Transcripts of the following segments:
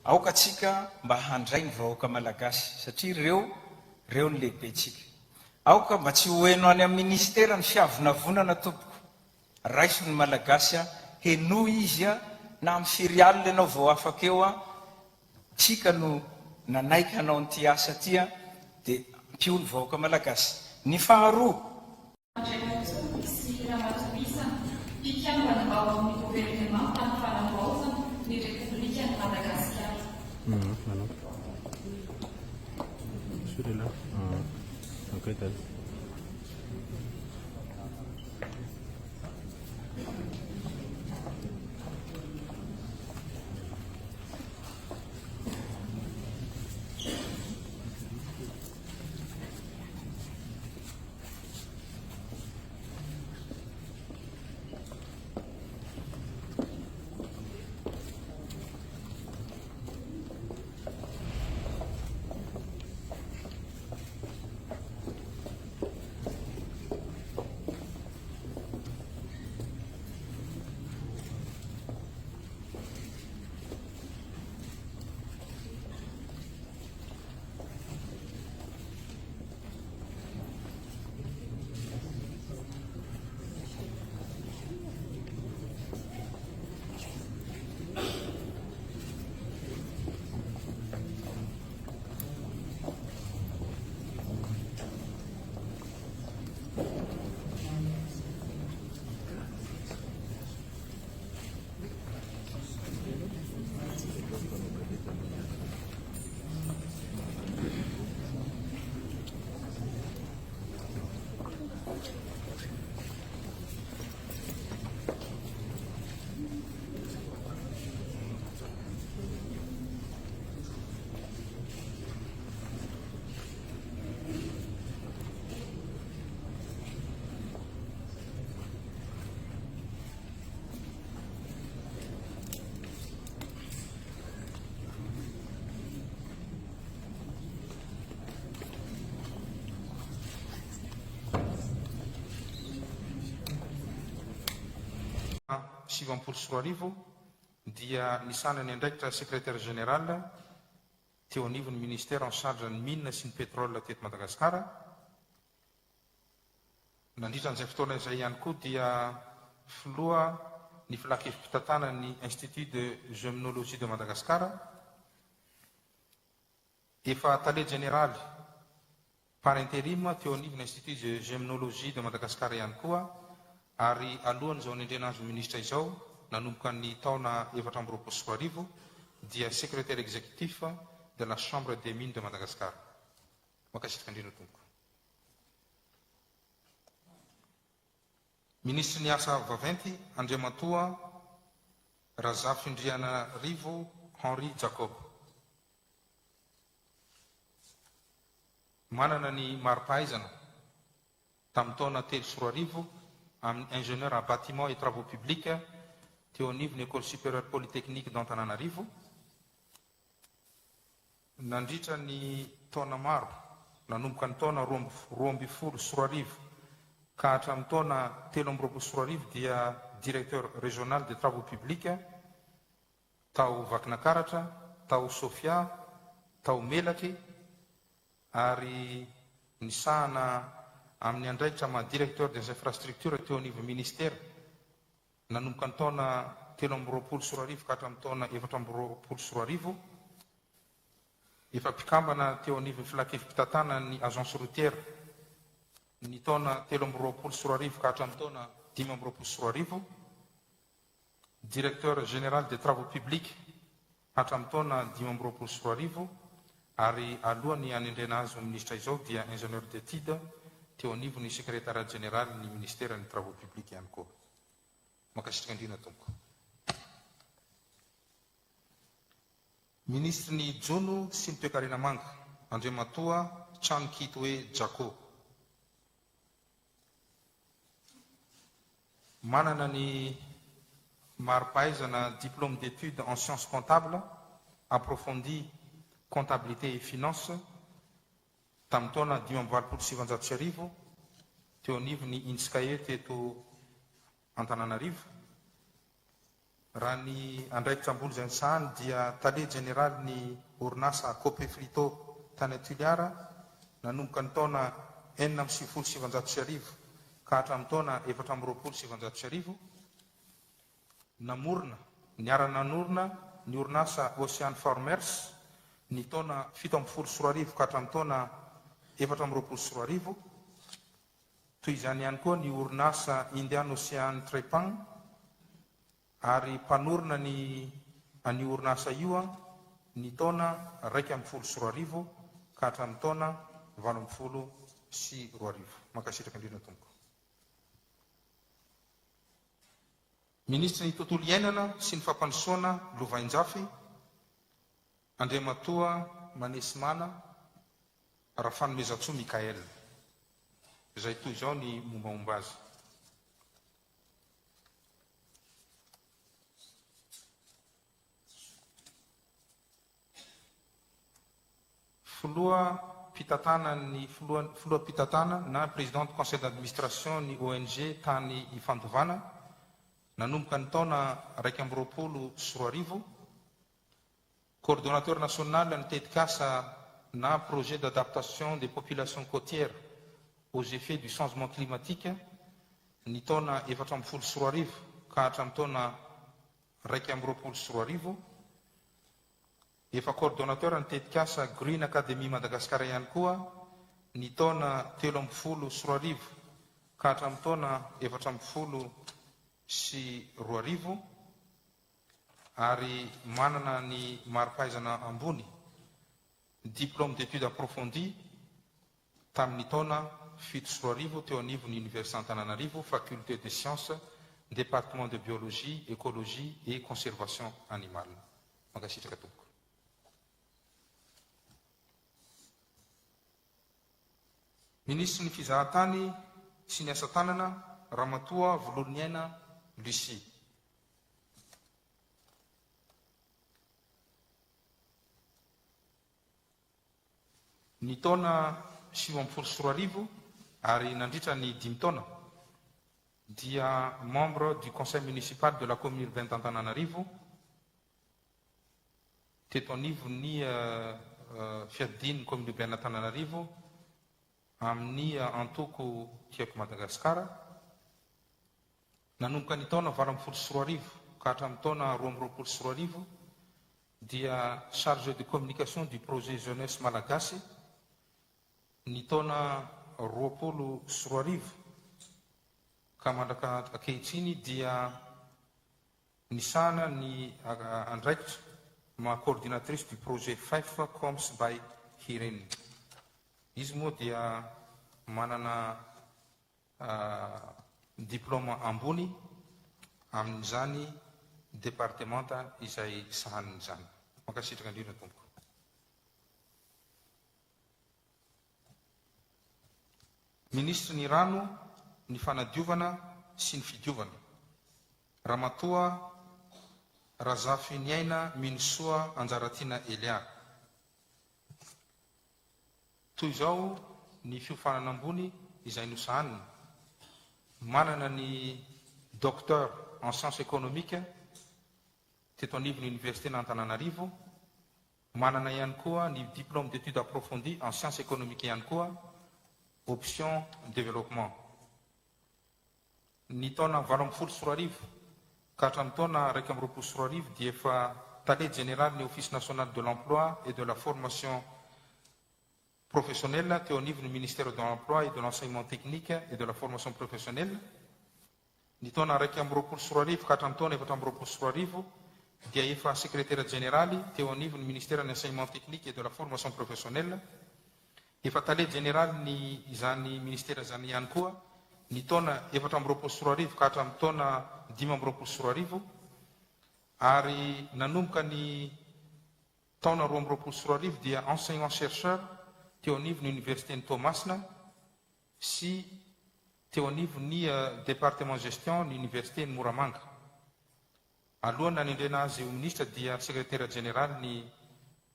aoka atsika mba handray ny vahoaka malagasy satria reo ny lehibetsika. Aoka mba tsy hoeno any amin'ny ministera ny fiavonavonana tompoko raiso ny malagasy a henoy izy a na amin'ny ferialina ianao vao afaka eo a tsika no nanaika anao nyty asa tia dia mpio ny vahoaka malagasy. Ny faharoa Sivampolo sy roa arivo dia nisanany andraikitra secrétaire général teo anivon'ny ministère en charge ny mine sy ny pétrole teto Madagasikara. Nandritra an'izay fotoana izay ihany koa dia filoha ny filakevim-pitatana ny Institut de Géminologie de Madagasikara. Efa tale général par intérim teo anivon'ny Institut de Géminologie de Madagasikara ihany koa, ary alohan'izao nendrena azy ministra izao nanomboka ny taona 2024 dia secrétaire exécutif de la Chambre des mines de Madagascar. Makasitraka indrindra tompoko. Ministre ny asa vaventy Andriamatoa Razafindrianarivo Henri Jacob. Manana ny mari-pahaizana tamin'ny taona 3 sy 4 arivo amin'ny ingénieur en bâtiment et travaux publics teo anivon'ny école supérieure polytechnique d'Antananarivo. Nandritra ny taona maro nanomboka ny taona 2010 sy 4 arivo ka hatramin'ny taona 2013 sy 4 arivo dia directeur régional des travaux publics tao Vakinakaratra, tao Sofia, tao Melaky, ary nisahana amin'ny andraikitra ma directeur des infrastructures teo anivon'ny ministère nanomboka ny taona 13 sy 4 arivo ka hatramin'ny taona 14 sy 4 arivo. Efa mpikambana teo anivon'ny filakevim-pitatana ny agence routière ny taona 13 sy 4 arivo ka hatramin'ny taona 15 sy 4 arivo. Directeur général des travaux publics hatramin'ny taona 15 sy 4 arivo, ary alohan'ny anendrena azy ministra izao dia ingénieur d'études teo anivon'ny secrétariat général ny ministère ny travaux publics ihany koa. Makasitraka indrindra tompoko. Ministre ny Jono sy ny toe-karena manga Andriamatoa Tranokitoe Jako. Manana ny mari-pahaizana diplôme d'études en sciences comptables approfondies comptabilité et finance tamin'ny taona 2027 teo anivon'ny INSCAE teto Antananarivo. raha ny andraikitra ambony zay ny sahany dia tale generaly ny orinasa Copé Frito tany Atuliara nanomboka ny taona 1977 ka hatramin'ny taona 1977 namorona niara-nanorona ny orinasa Ocean Farmers ny taona 17 ka hatramin'ny taona 14 toy izany ihany koa ny orinasa Indian Ocean Trepang ary mpanorona ny orinasa io ny taona 1 ka hatramin'ny taona 82. Mankasitraka indrindra tompoko. Ministra ny tontolo iainana sy ny fampandrosoana Lovainjafy, Andriamatoa Manesimana Rafanomezatsy Mikael. Izay toy izao ny mombamomba azy. Filoha pitatana na président du conseil d'administration ny ONG tany ifandovana nanomboka ny taona 2024. Coordonnateur national ny tetikasa na projet d'adaptation des populations côtières aux effets du changement climatique ny taona 2024 ka hatramin'ny taona 2024. Efa coordonnateur ny tetikasa Green Academy Madagascar ihany koa ny taona 2024 ka hatramin'ny taona 2022 ary manana ny mari-pahaizana ambony diplôme d'études approfondies tamin'ny taona 7 teo anivon'ny Université Antananarivo, faculté des sciences, département de biologie, écologie et conservation animale. Mankasitraka tompoko. Ministre ny fizahatany sy ny asa tanana Ramatoa Voloriniaina Lucie. Ny taona 2024 ary nandritra ny 5 taona dia membre du conseil municipal de la commune urbaine d'Antananarivo, teto anivon'ny fiadin'ny commune urbaine d'Antananarivo amin'ny antoko tiako Madagasikara. Nanomboka ny taona 24 ka hatramin'ny taona 24 dia chargé de communication du projet jeunesse malagasy. Ny taona 24 ka mandraka ankehitriny dia nisana ny andraikitra ma coordinatrice du projet FEF Coms by Hiren. Izy moa dia manana diplôme ambony amin'izany départementa izay sahanin'izany. Mankasitraka indrindra tompoko. Ministre ny rano, ny fanadiovana sy ny fidiovana Ramatoa Razafiniaina Minisoa Anjaratiana Elia. Toy izao ny fiofanana ambony izay nosahaniny. Manana ny docteur en sciences économiques teto anivon'ny Université n'Antananarivo. Manana ihany koa ny diplôme d'études approfondies en sciences économiques ihany koa, option développement. Ny taona 24 ka hatramin'ny taona 2024 dia efa tale général ny Office national de l'emploi et de la formation professionnelle teo anivon'ny ministère de l'emploi et de l'enseignement technique et de la formation professionnelle. Ny taona 2024 ka hatramin'ny taona 2024 dia efa secrétaire général teo anivon'ny ministère de l'enseignement technique et de la formation professionnelle. Efa tale général ny izany ministère izany ihany koa ny taona 2024 ka hatramin'ny taona 2024 ary nanomboka ny taona 2024 dia enseignant chercheur teo anivon'ny Université ny Tomasina sy teo anivon'ny département gestion ny Université ny Moramanga. Alohany nanendrena azy io ministre dia secrétaire général ny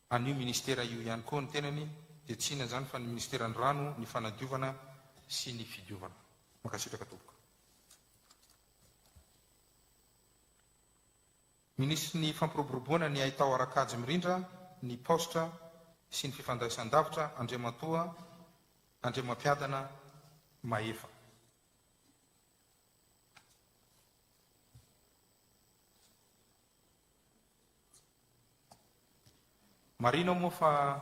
an'io ministère io ihany koa ny tenany, dia tsy inona zany fa ny ministère ny rano, ny fanadiovana sy ny fidiovana. Mankasitraka tompoko. Minisitry ny fampiroboroboana ny ahitao arakajy mirindra ny paostra sy ny fifandraisan-davitra Andriamatoa Andriamampiadana Maefa. Marina moa fa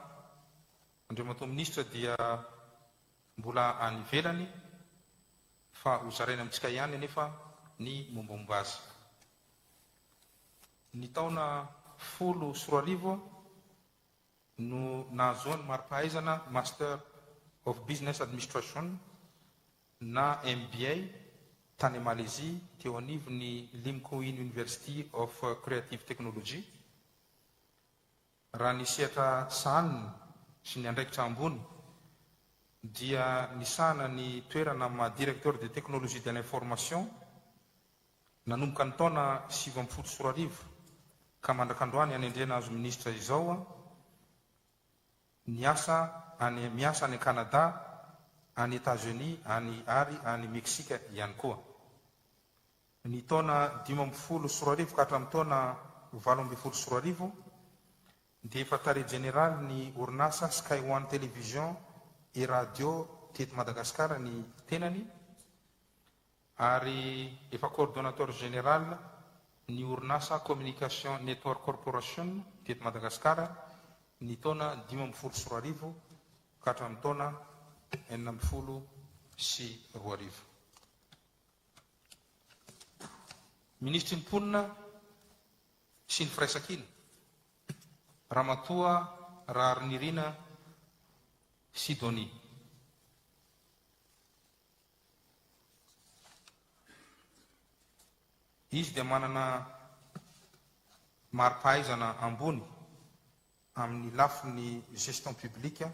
Andriamatoa Minisitra dia mbola any ivelany fa hozaraina amintsika ihany nefa ny mombamomba azy. Ny taona 10 no nahazoany mari-pahaizana Master of Business Administration na MBA tany Malaisie teo anivon'ny Lim Kuan Yew University of Creative Technology. Raha ny sehatra sahaniny sy ny andraikitra ambony dia nisahana ny toerana ma directeur de technologie de l'information nanomboka ny taona 2014 ka mandrakandroany anendrena azo ministra izao miasa any Canada, any États-Unis, any Meksika ihany koa. Ny taona 15 ka hatramin'ny taona 18 dia efa tarehy général ny orinasa Sky One Television et Radio teto Madagasikara ny tenany, ary efa coordonnateur général ny orinasa Communication Network Corporation teto Madagasikara ny taona 15 ka hatramin'ny taona 92. Ministry ny mponina sy ny firaisan-kina Ramatoa Rarinirina Sidoni. Izy dia manana mari-pahaizana ambony amin'ny lafiny gestion publique,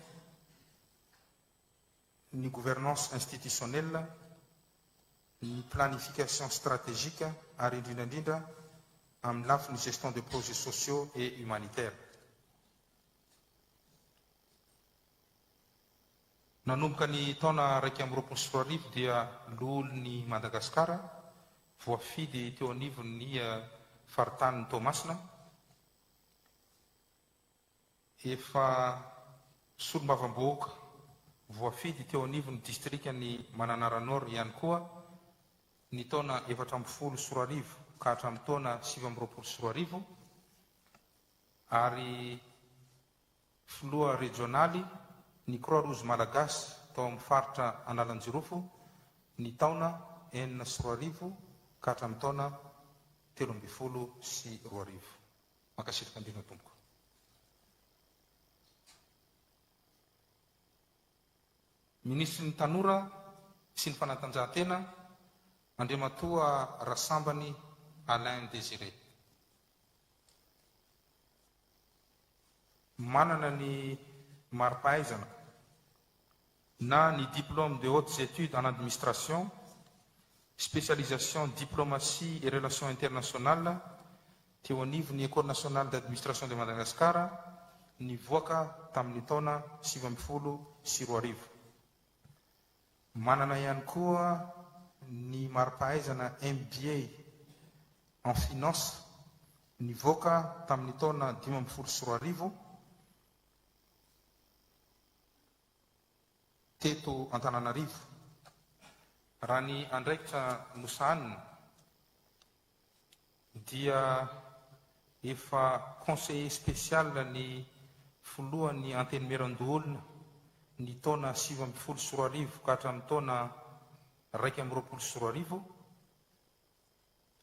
ny gouvernance institutionnelle, ny planification stratégique ary indrindra amin'ny lafiny gestion de projets sociaux et humanitaires. Nanomboka ny taona 2024 dia loholon'ny Madagasikara voafidy teo anivon'ny faritanin'ny Toamasina. Efa solombavamboaka voafidy teo anivon'ny distriktan'ny Mananara Nord ihany koa ny taona 14 ka hatramin'ny taona 20 ary filoha regionaly ny Croix Rouge Malagasy tao amin'ny faritra Analanjirofo ny taona 4 ka hatramin'ny taona 32. Makasitraka andina tompoko. Ministry ny tanora sy ny fanatanjahantena Andriamatoa Rasambany Alain Désiré. Manana ny mari-pahaizana na ny diplôme de hautes études en administration, spécialisation diplomatie et relations internationales teo anivon'ny École nationale d'administration de Madagascar nivoaka tamin'ny taona 2022. Manana ihany koa ny mari-pahaizana MBA en finance nivoaka tamin'ny taona 2023 teto Antananarivo. Raha ny andraikitra nosahaniny dia efa conseiller spécial ny filohan'ny antenymeran-doholona ny taona 2023 ka hatramin'ny taona 2024,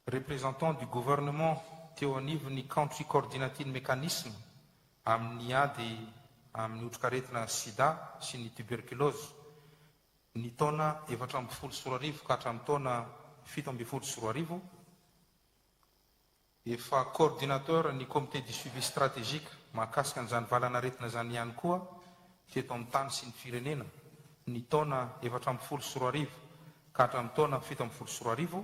représentant du gouvernement teo anivon'ny country coordinating mécanisme amin'ny ady amin'ny otrikaretina sida sy ny tuberculose ny taona 2024 ka hatramin'ny taona 2027. Efa coordinateur ny comité du suivi stratégique mahakasika an'izany valanaretina zany ihany koa teto amin'ny tany sy ny firenena ny taona 2024 ka hatramin'ny taona 2027.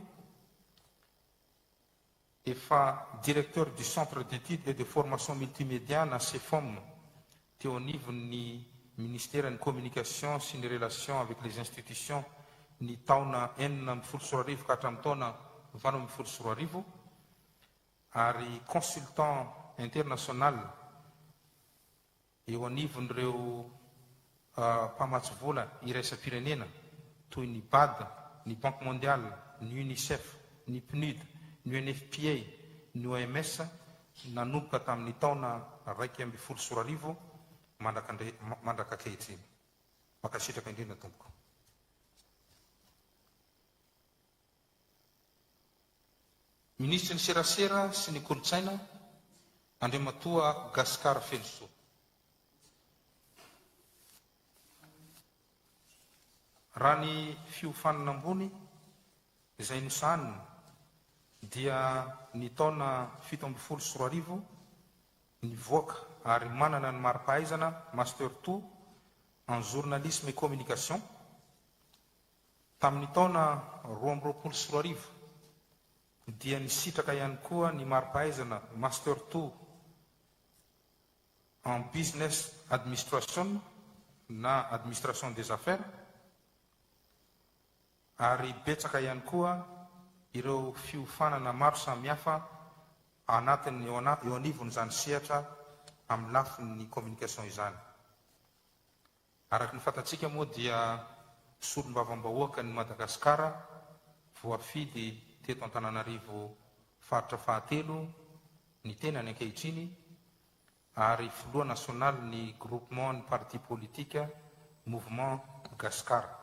Efa directeur du centre d'études et de formation multimédia na CEFOM teo anivon'ny ministère ny communication sy ny relations avec les institutions ny taona 2024 ka hatramin'ny taona 2023. ary consultant international eo anivon'ireo mpamatsy vola iraisam-pirenena toy ny BAD, ny Banque mondiale, ny UNICEF, ny PNUD, ny UNFPA, ny OMS nanomboka tamin'ny taona 2011 mandraka ankehitriny. Makasitraka indrindra tompoko. Ministry ny serasera sy ny kolotsaina Andriamatoa Gaspard Felso. Raha ny fiofanana ambony izay nosanina dia ny taona 17 nivoaka ary manana ny mari-pahaizana Master 2 en journalisme et communication. Tamin'ny taona 2024 dia nisitraka ihany koa ny mari-pahaizana Master 2 en business administration na administration des affaires, ary betsaka ihany koa ireo fiofanana maro samihafa anatiny eo anivon'izany sehatra amin'ny lafin'ny communication izany. Araka ny fantatsika moa dia solombavam-bahoaka ny Madagasikara voafidy teto Antananarivo faritra fahatelo ny tenany ankehitriny, ary filoha nasional ny groupement ny parti politique mouvement Gasikara.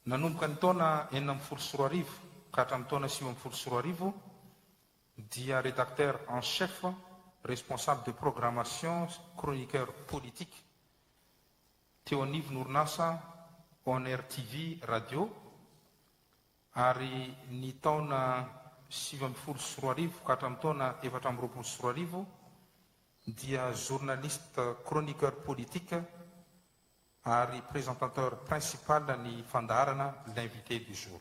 Nanomboka ny taona 1994 ka hatramin'ny taona 1995 dia rédacteur en chef responsable de programmation chroniqueur politique teo anivon'ny orinasa ONR-TV radio, ary ny taona 1994 ka hatramin'ny taona 2024 dia journaliste chroniqueur politique ary présentateur principal ny fandaharana l'invité du jour.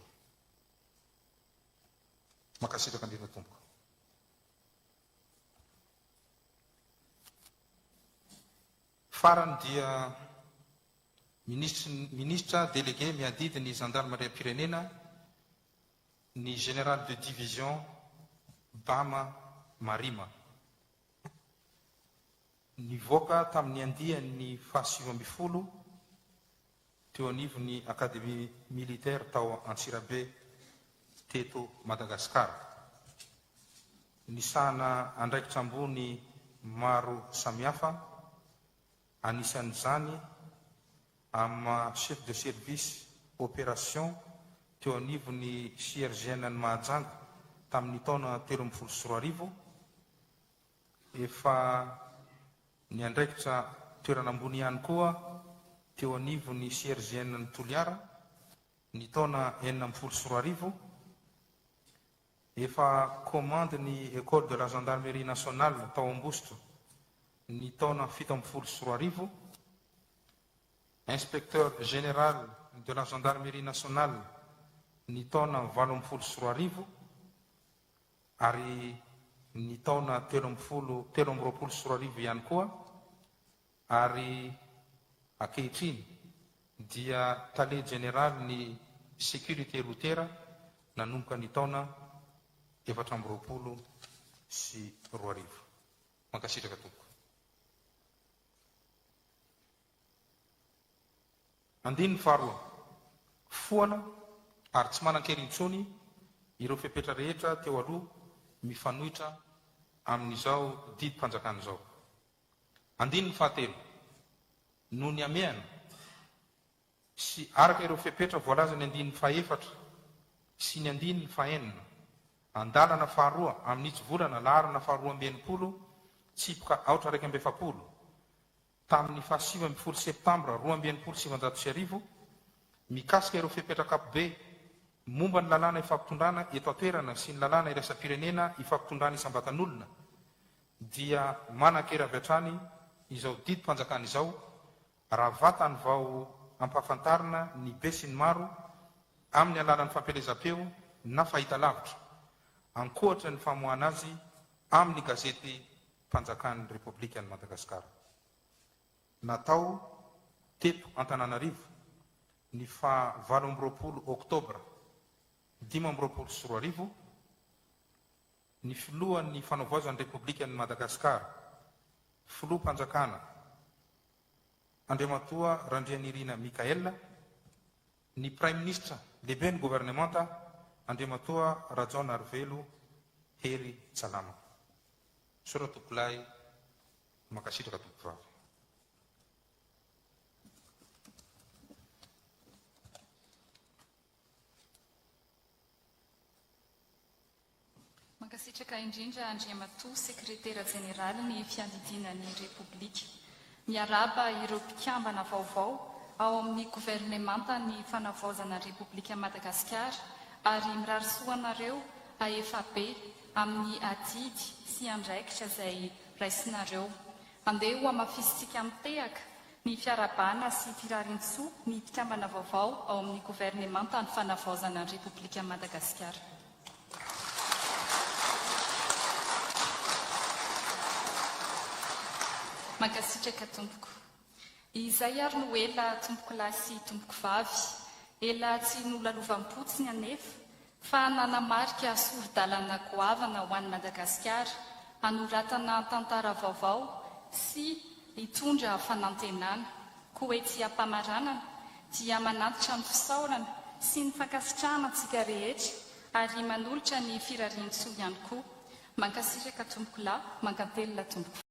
Makasitraka indrindra tompoko. Farany dia ministre délégué miadidy ny gendarmerie-pirenena ny général de division Bama Marima. Nivoaka tamin'ny andiany fahasivambifolo teo anivon'ny académie militaire tao Antsirabe teto Madagasikara. Nisahana andraikitra ambony maro samihafa, anisan'izany amin'ny chef de service opération teo anivon'ny CRGN ny Mahajanga tamin'ny taona 2024, efa ny andraikitra toerana ambony ihany koa teo anivon'ny CRGN ny Toliara ny taona 2024, efa commande ny école de la gendarmerie nationale tao Ambositra ny taona 2024, inspecteur général de la gendarmerie nationale ny taona 2024, ary ny taona 2024 ihany koa, ary ankehitriny dia tale général ny sécurité routière nanomboka ny taona 2022. Mankasitraka tompoko. Andiny faharoa, foana ary tsy manan-kerintsony ireo fepetra rehetra teo aloha mifanohitra amin'izao didim-panjakana izao. Andiny ny fahatelo, no ny ameana sy araka ireo fepetra voalaza ny andiny fahaefatra sy ny andiny fahaenina, andalana faharoa amin'ny volana laharana faharoa ambenipolo tsipoka aotra 140 tamin'ny 25 septambra 2017, mikasika ireo fepetra kapobe momba ny lalàna ifampitondrana eto atoerana sy ny lalàna iraisam-pirenena ifampitondrana isam-batan'olona, dia manan-kera avy hatrany izao didim-panjakana izao raha vatany vao ampahafantarina ny be sy ny maro amin'ny alalan'ny fampelezam-peo na fahitalavitra, ankoatra ny famoahana azy amin'ny gazety Mpanjakan'ny Repoblikan'i Madagasikara. Natao teto Antananarivo ny fa 20 oktobra 2024 ny filohan'ny fanaovoazan'ny repoblika ny Madagasikara, filoha-mpanjakana Andriamatoa Randrianirina Mikaela, ny prime ministre lehibe ny gouvernemanta Andriamatoa Rajaona Arvelo Hery Tsalama. Sora tompolay makasitraka tompovavy. Mankasitraka indrindra Andriamatoa sekretera jeneraly fiandidinan'ny repoblika. Miaraba ireo mpikambana vaovao ao amin'ny gouvernemanta ny fanavaozana repoblika Madagasikara ary mirary soanareo AFB amin'ny adidy sy andraikitra izay raisinareo. Andeha ho amafisitsika mitehaka ny fiarabana sy firarintsoa ny mpikambana vaovao ao amin'ny gouvernemanta ny fanavaozana repoblika Madagasikara. Mankasitraka tompoko. Izay ary no ela tompoko lahy sy tompoko vavy, ela tsy nolalovanim-potsiny anefa, fa nanamarika soro-dalana goavana ho an'ny Madagasikara, anoratana tantara vaovao sy hitondra fanantenana, koa etsy ampamaranana dia manatitra ny fisaorana sy ny fankasitrahana antsika rehetra ary manolotra ny firarian-tsoa ihany koa. Mankasitraka tompoko lahy, mankatelina tompoko.